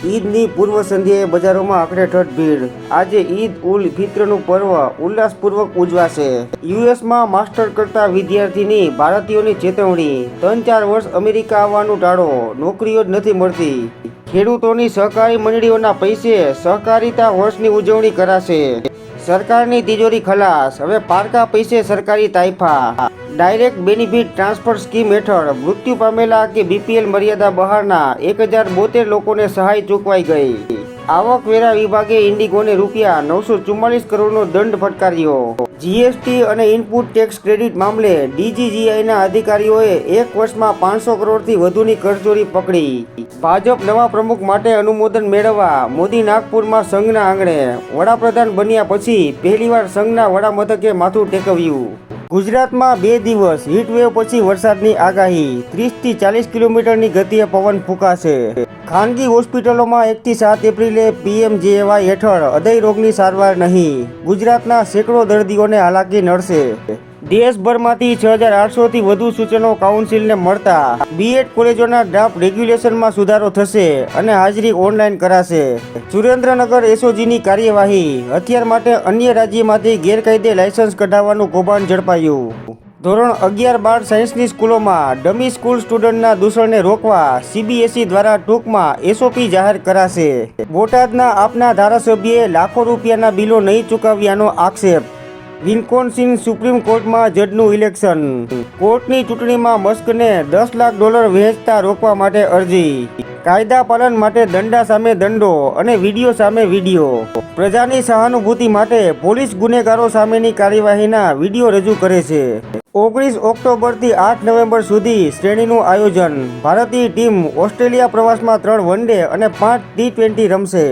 ઈદની પૂર્વ સંધ્યાએ બજારોમાં આખડેઠઠ ભીડ। આજે ઈદ ઉલ ફિત્રનું પર્વ ઉલ્લાસપૂર્વક ઉજવાશે। યુએસમાં માસ્ટર કરતા વિદ્યાર્થીની ભારતીયોની ચેતવણી। 3-4 વર્ષ અમેરિકા આવવાનું ટાળો, નોકરીઓ જ નથી મળતી। ખેડૂતોની સહકારી મંડળીઓના પૈસે સહકારિતા વર્ષની ઉજવણી કરાશે। સરકારની તિજોરી ખલાસ, હવે પારકા પૈસે સરકારી તાઇફા। ડાયરેક્ટ બેનિફિટ ટ્રાન્સફર સ્કીમ હેઠળ મૃત્યુ પામેલા કે બીપીએલ મર્યાદા બહારના 1072 લોકોને સહાય ચૂકવાઈ ગઈ। આવકવેરા વિભાગે ઇન્ડિગોને રૂપિયા 944 કરોડનો દંડ ફટકાર્યો। જીએસટી અને ઇનપુટ ટેક્સ ક્રેડિટ મામલે ડીજીજીઆઈના અધિકારીઓએ 1 વર્ષમાં 500 કરોડથી વધુની કરચોરી પકડી। ભાજપ નવા પ્રમુખ માટે અનુમોદન મેળવવા મોદી નાગપુરમાં સંઘના આંગણે। વડાપ્રધાન બન્યા પછી પહેલીવાર સંઘના વડામથકે માથું ટેકવ્યું। ગુજરાતમાં 2 દિવસ હીટવેવ પછી વરસાદની આગાહી। 30 થી 40 કિલોમીટરની ગતિએ પવન ફૂંકાશે। ખાનગી હોસ્પિટલોમાં 1 થી 7 એપ્રિલે પીએમજેએવાય હેઠળ હૃદય રોગની સારવાર નહીં। ગુજરાતના સેંકડો દર્દીઓને હાલાકી નડશે। દેશભરમાંથી 6800થી વધુ સૂચનો કાઉન્સિલને મળતા બીએડ કોલેજોના ડ્રાફ્ટ રેગ્યુલેશનમાં સુધારો થશે અને હાજરી ઓનલાઈન કરાશે। સુરેન્દ્રનગર એસઓજીની કાર્યવાહી। હથિયાર માટે અન્ય રાજ્યમાંથી ગેરકાયદે લાયસન્સ કઢાવવાનું કૌભાંડ ઝડપાયું। ધોરણ 11-12 સાયન્સની સ્કૂલોમાં ડમી સ્કૂલ સ્ટુડન્ટના દૂષણને રોકવા સીબીએસઈ દ્વારા ટૂંકમાં એસઓપી જાહેર કરાશે। બોટાદના આપના ધારાસભ્યએ લાખો રૂપિયાના બિલો નહીં ચૂકવ્યાનો આક્ષેપ। વિસ્કોન્સિન સુપ્રીમ કોર્ટમાં જજનું ઇલેક્શન। કોર્ટની ચૂંટણીમાં મસ્કને $10 લાખ વહેંચતા રોકવા માટે અરજી। કાયદા પાલન માટે દંડા સામે દંડો અને વિડીયો સામે વિડીયો। પ્રજાની સહાનુભૂતિ માટે પોલીસ ગુનેગારો સામેની કાર્યવાહીના વિડીયો રજૂ કરે છે। 19 ઓક્ટોબરથી 8 નવેમ્બર સુધી શ્રેણીનું આયોજન। ભારતીય ટીમ ઓસ્ટ્રેલિયા પ્રવાસમાં 3 વનડે અને 5 ટી20 રમશે।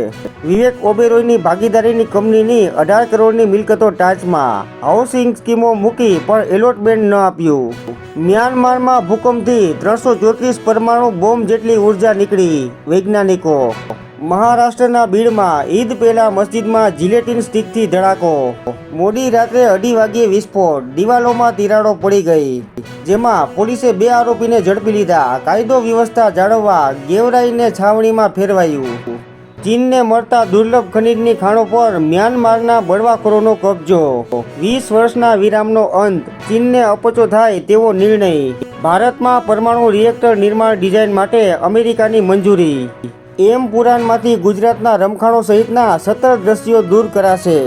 વિવેક ઓબેરોયની ભાગીદારીની કંપનીની 18 કરોડની મિલકતો ટાંચમાં। હાઉસિંગ સ્કીમો મૂકી પણ એલોટમેન્ટ ન આપ્યું। મ્યાનમારમાં ભૂકંપથી 334 પરમાણુ બોમ્બ જેટલી ઉર્જા નીકળી, વૈજ્ઞાનિકો। મહારાષ્ટ્રના બીડમાં ઈદ પહેલા મસ્જિદમાં જિલેટીન સ્ટિકથી ધડાકો। મોડી રાત્રે 2:30 વાગ્યે વિસ્ફોટ, દિવાલોમાં તિરાડો પડી ગઈ, જેમાં પોલીસે 2 આરોપીને ઝડપી લીધા। કાયદો વ્યવસ્થા જાળવવા ગેવરાઈને છાવણીમાં ફેરવાયું। ચીનને મળતા દુર્લભ ખનીજની ખાણો પર મ્યાનમારના બળવાખોરોનો કબજો। 20 વર્ષના વિરામનો અંત, ચીનને અપચો થાય તેવો નિર્ણય। ભારતમાં પરમાણુ રિએક્ટર નિર્માણ ડિઝાઇન માટે અમેરિકાની મંજૂરી। એમ પુરાણમાંથી ગુજરાતના રમખાણો સહિતના 17 દ્રશ્યો દૂર કરાશે।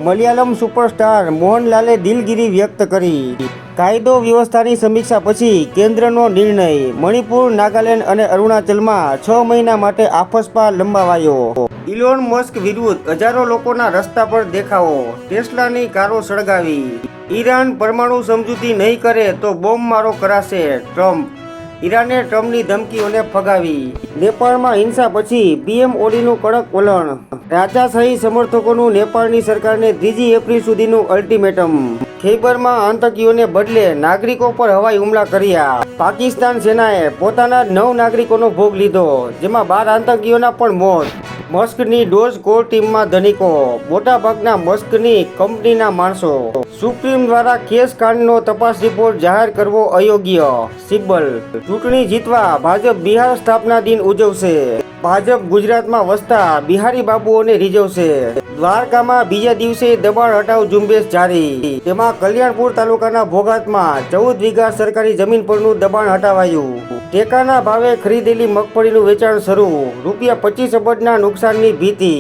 મલયાલમ સુપરસ્ટાર મોહનલાલે દિલગીરી વ્યક્ત કરી। કાયદો વ્યવસ્થાની સમીક્ષા પછી કેન્દ્રનો નિર્ણય। મણિપુર, નાગાલેન્ડ અને અરુણાચલમાં 6 મહિના માટે આફસ્પા લંબાવાયો। ઇલોન મસ્ક વિરુદ્ધ હજારો લોકોના રસ્તા પર દેખાવો, ટેસ્લાની કારો સળગાવી। ઈરાન પરમાણુ સમજૂતી નહીં કરે તો બોમ્બમારો કરાશે, ટ્રમ્પ। ઈરાને ટ્રમ્પની ધમકીઓને ફગાવી। નેપાળમાં હિંસા પછી પીએમ ઓલીનું કડક વલણ। રાજાશાહી સમર્થકોનું નેપાળની સરકારને 3 એપ્રિલ સુધીનું અલ્ટિમેટમ। ખૈબરમાં આતંકીઓને બદલે નાગરિકો પર હવાઈ હુમલા કર્યા। પાકિસ્તાન સેનાએ પોતાના 9 નાગરિકોનો ભોગ લીધો, જેમાં 12 આતંકીઓના પણ મોત। મસ્કની ડોજ કોર ટીમમાં ધનિકો, મોટાભાગના મસ્કની કંપનીના માણસો। સુપ્રીમ દ્વારા કેસ કાંડનો તપાસ રિપોર્ટ જાહેર કરવો અયોગ્ય, સિબ્બલ। ચૂંટણી જીતવા ભાજપ બિહાર સ્થાપના દિન ઉજવશે। ભાજપ ગુજરાતમાં વસતા બિહારી બાબુઓને રીઝવશે। દ્વારકામાં બીજા દિવસે દબાણ હટાવ ઝુંબેશ જારી। તેમાં કલ્યાણપુર તાલુકાના ભોગાતમાં 14 વીઘા સરકારી જમીન પરનું દબાણ હટાવાયું। ટેકાના ભાવે ખરીદેલી મગફળીનું વેચાણ શરૂ, રૂપિયા 25 અબજના નુકસાનની ભીતિ।